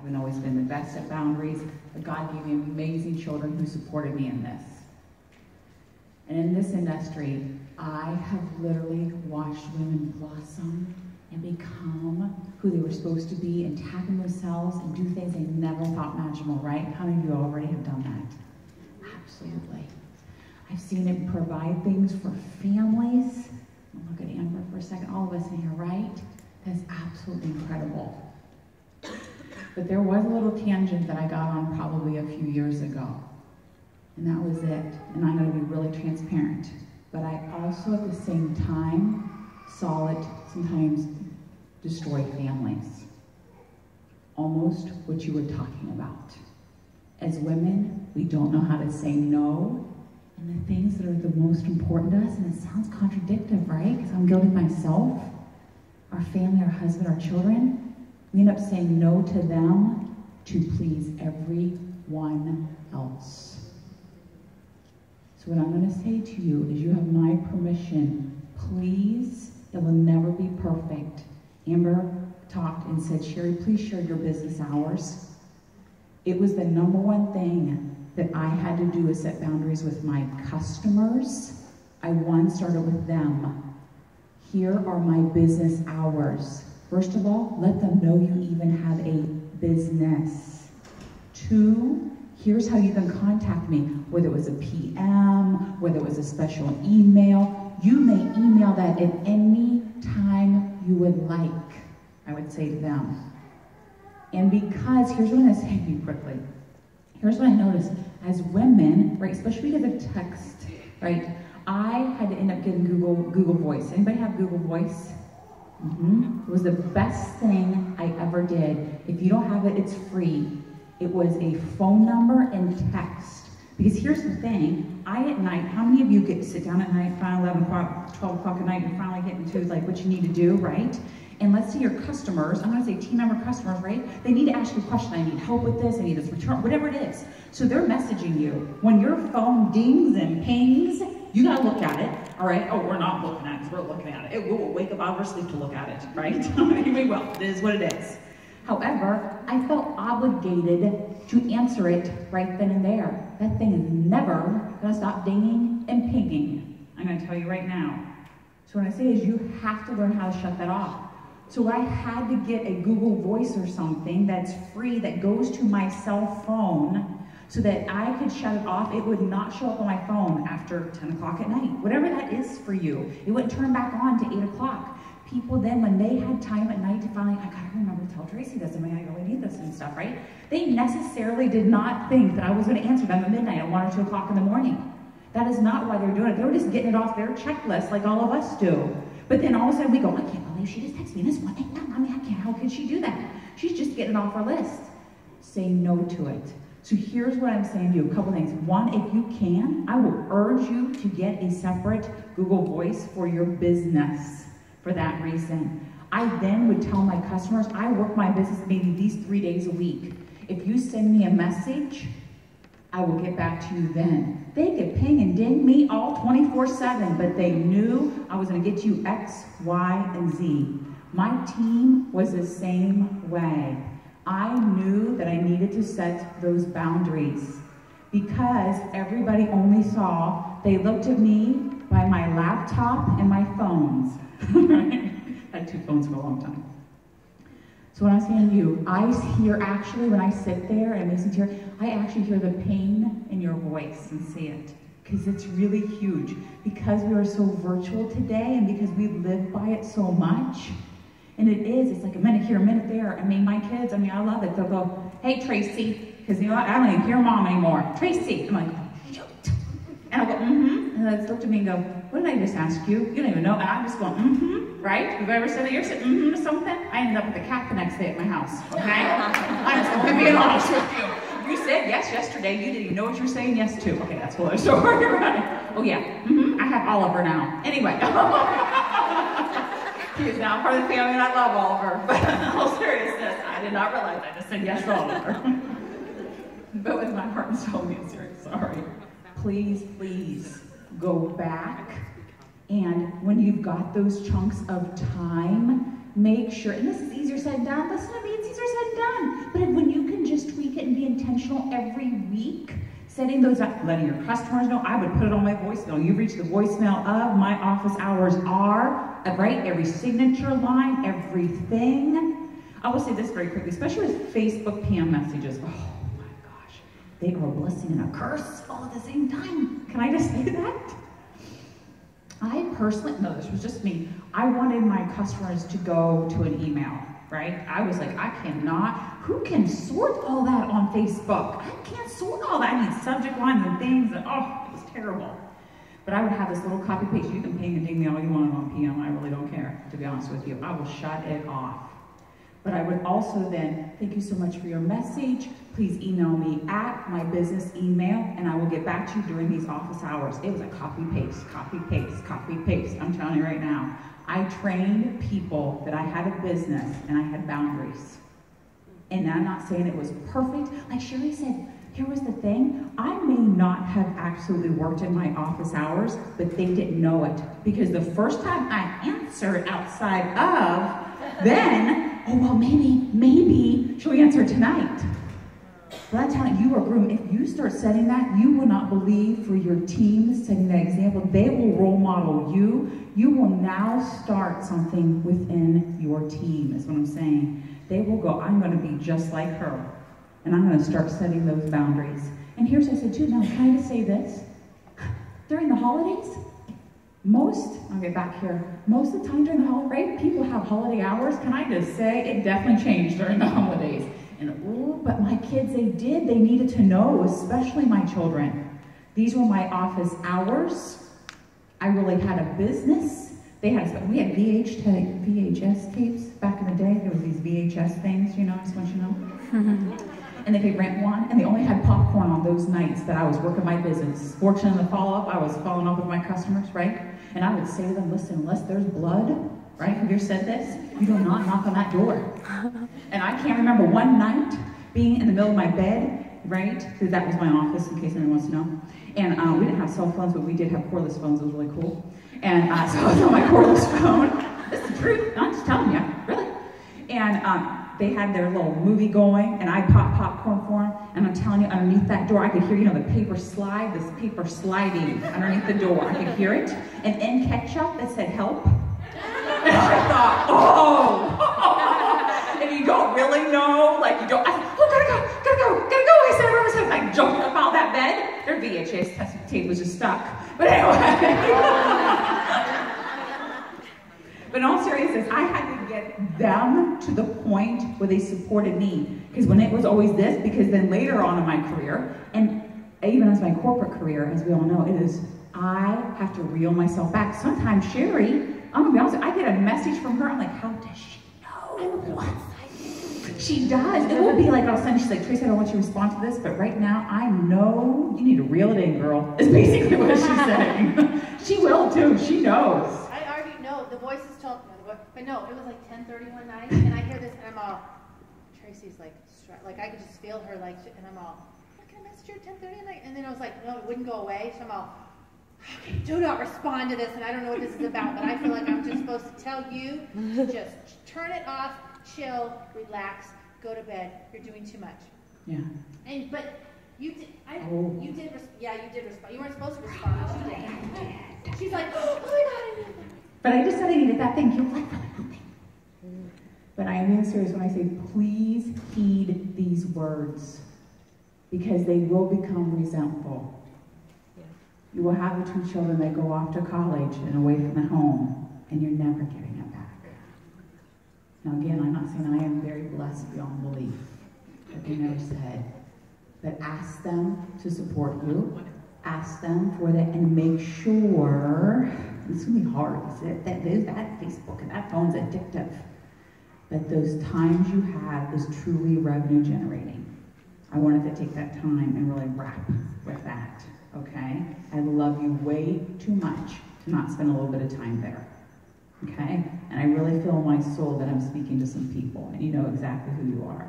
haven't always been the best at boundaries, but God gave me amazing children who supported me in this. And in this industry, I have literally watched women blossom and become who they were supposed to be and tap in themselves and do things they never thought imaginable, right? How many of you already have done that? Absolutely. I've seen it provide things for families. I'll look at Amber for a second. All of us in here, right? That's absolutely incredible. But there was a little tangent that I got on probably a few years ago. And that was it. And I'm going to be really transparent. But I also at the same time saw it sometimes destroy families. Almost what you were talking about. As women, we don't know how to say no. And the things that are the most important to us, and it sounds contradictory, right? Because I'm guilty myself. Our family, our husband, our children. We end up saying no to them to please everyone else. So what I'm going to say to you is you have my permission. Please, it will never be perfect. Amber talked and said, Sherry, please share your business hours. It was the number one thing that I had to do is set boundaries with my customers. I started with them. Here are my business hours. First of all, let them know you even have a business. 2, here's how you can contact me, whether it was a PM, whether it was a special email. You may email that at any time you would like, I would say to them. And because, here's what I'm going to say to you quickly. Here's what I noticed. As women, right, especially because of text, right, I had to end up getting Google Voice. Anybody have Google Voice? It was the best thing I ever did. If you don't have it, it's free. It was a phone number and text. Because here's the thing, at night, how many of you get to sit down at night, finally 11 o'clock, 12 o'clock at night, and finally get into like what you need to do, right? And let's say your customers, I'm gonna say team member customers, right? They need to ask you a question. I need help with this, I need this return, whatever it is. So they're messaging you. When your phone dings and pings, you gotta look at it, all right? Oh, we're not looking at it, we're looking at it. We will wake up out of our sleep to look at it, right? We will, it is what it is. However, I felt obligated to answer it right then and there. That thing is never gonna stop dinging and pinging. I'm gonna tell you right now. So what I say is you have to learn how to shut that off. So I had to get a Google Voice or something that's free that goes to my cell phone so that I could shut it off. It would not show up on my phone after 10 o'clock at night. Whatever that is for you. It wouldn't turn back on to 8 o'clock. People then, when they had time at night to finally, I gotta remember to tell Tracey this, and I really need this and stuff, right? They necessarily did not think that I was gonna answer them at midnight at 1 or 2 o'clock in the morning. That is not why they're doing it. They were just getting it off their checklist like all of us do. But then all of a sudden we go, I can't believe she just texted me this one thing. I mean, I can't, how could she do that? She's just getting it off our list. Say no to it. So here's what I'm saying to you, a couple things. One, if you can, I will urge you to get a separate Google Voice for your business for that reason. I then would tell my customers, I work my business maybe these 3 days a week. If you send me a message, I will get back to you then. They could ping and ding me all 24/7, but they knew I was gonna get you X, Y, and Z. My team was the same way. I knew that I needed to set those boundaries because everybody only saw, they looked at me by my laptop and my phones. I had 2 phones for a long time. So when I'm saying to you, I hear actually, when I sit there and listen to you, I actually hear the pain in your voice and see it. Because it's really huge. Because we are so virtual today and because we live by it so much. And it's like a minute here, a minute there. I mean, my kids, I love it. They'll go, hey, Tracey. Because you know what? I don't even hear mom anymore. Tracey. I'm like, shoot. And I'll go, and they look at me and go, what did I just ask you? You don't even know. And I'm just going, right? Have you ever said that you're saying, to something? I ended up with a cat the next day at my house, okay? I'm just going to be honest with you. You said yes yesterday. You didn't even know what you were saying yes to. Okay, that's full of story, right? Oh, yeah. I have Oliver now. Anyway. He is now part of the family, and I love Oliver. But in all seriousness, I did not realize I just said yes to Oliver. But with my heart and soul, I'm serious. Sorry. Please, please go back. And when you've got those chunks of time, make sure, and this is easier said than done. Listen to me, it's easier said than done. But when you home every week, setting those up, letting your customers know. I would put it on my voicemail. You've reached the voicemail of my office hours are, right? Every signature line, everything. I will say this very quickly, especially with Facebook PM messages. Oh my gosh, they are a blessing and a curse all at the same time. Can I just say that? I personally, no, this was just me. I wanted my customers to go to an email, right? I was like, I cannot, who can sort all that on Facebook? I can't sort all that. I need subject lines and things, and oh, it was terrible. But I would have this little copy paste. You can ping and ding me all you want on PM. I really don't care, to be honest with you. I will shut it off. But I would also then, thank you so much for your message. Please email me at my business email, and I will get back to you during these office hours. It was a copy paste, copy paste, copy paste. I'm telling you right now. I trained people that I had a business and I had boundaries. And I'm not saying it was perfect. Like Sherry said, here was the thing. I may not have absolutely worked in my office hours, but they didn't know it. Because the first time I answered outside of, then, oh, well, maybe she'll answer tonight. But I'm telling you, you are groomed. If you start setting that, you will not believe for your team setting that example. They will role model you. You will now start something within your team, is what I'm saying. They will go, I'm going to be just like her. And I'm going to start setting those boundaries. And here's what I said too. Now, can I just say this? During the holidays, I'll get back here, most of the time during the holiday, right? People have holiday hours. Can I just say, it definitely changed during the holidays. And but my kids, they needed to know, especially my children. These were my office hours. I really had a business. We had VHS tapes back in the day. There was these VHS things, you know, I just want you to know. And they could rent one, and they only had popcorn on those nights that I was working my business. Fortunately, in the follow-up, I was following up with my customers, right? And I would say to them, listen, unless there's blood, right? Have you ever said this? You do not knock on that door. And I can't remember one night being in the middle of my bed, right? Because that was my office, in case anyone wants to know. And we didn't have cell phones, but we did have cordless phones. It was really cool. And so I was on my cordless phone. This is the truth. I'm just telling you, really. And they had their little movie going, and I popped popcorn for them. And I'm telling you, underneath that door, I could hear, the paper slide, this paper sliding underneath the door. I could hear it. And in ketchup, that said help. And I thought, oh! And you don't really know, like you don't, I said, oh, gotta go. I said, I jumped up out of that bed. Their VHS tape was just stuck. But anyway. But in all seriousness, I had to get them to the point where they supported me. Because when it was always this, because then later on in my career, and even as my corporate career, as we all know, it is, I have to reel myself back. Sometimes Sherry, I'm gonna be honest, I get a message from her, I'm like, how does she know? She does. It will be like all of a sudden she's like, Tracey, I don't want you to respond to this, but right now I know you need to reel it in, girl. Is basically what she's saying. She will too. She knows. I already know. The voice is told me. But no, it was like 10:30 one night, and I hear this, and I'm all, Tracey's like I could just feel her like, and I'm all, can I message you at 10:30 at night? And then I was like, no, it wouldn't go away. So I'm all, okay, do not respond to this, and I don't know what this is about, but I feel like I'm just supposed to tell you to just turn it off, chill, relax, go to bed. You're doing too much. Yeah. But you did. You did respond. You weren't supposed to respond, but you did. She's like, oh my God, I need that. But I just said I needed that thing. You're like, nothing. But I am being serious when I say, please heed these words, because they will become resentful. You will have the two children that go off to college and away from the home, and you're never getting it back. Now again, I'm not saying I am very blessed beyond belief, like I never said, but ask them to support you, ask them for that, and make sure, it's going to be hard, that Facebook and that phone's addictive, but those times you have is truly revenue generating. I wanted to take that time and really wrap with that. Okay? I love you way too much to not spend a little bit of time there. Okay? And I really feel in my soul that I'm speaking to some people, and you know exactly who you are.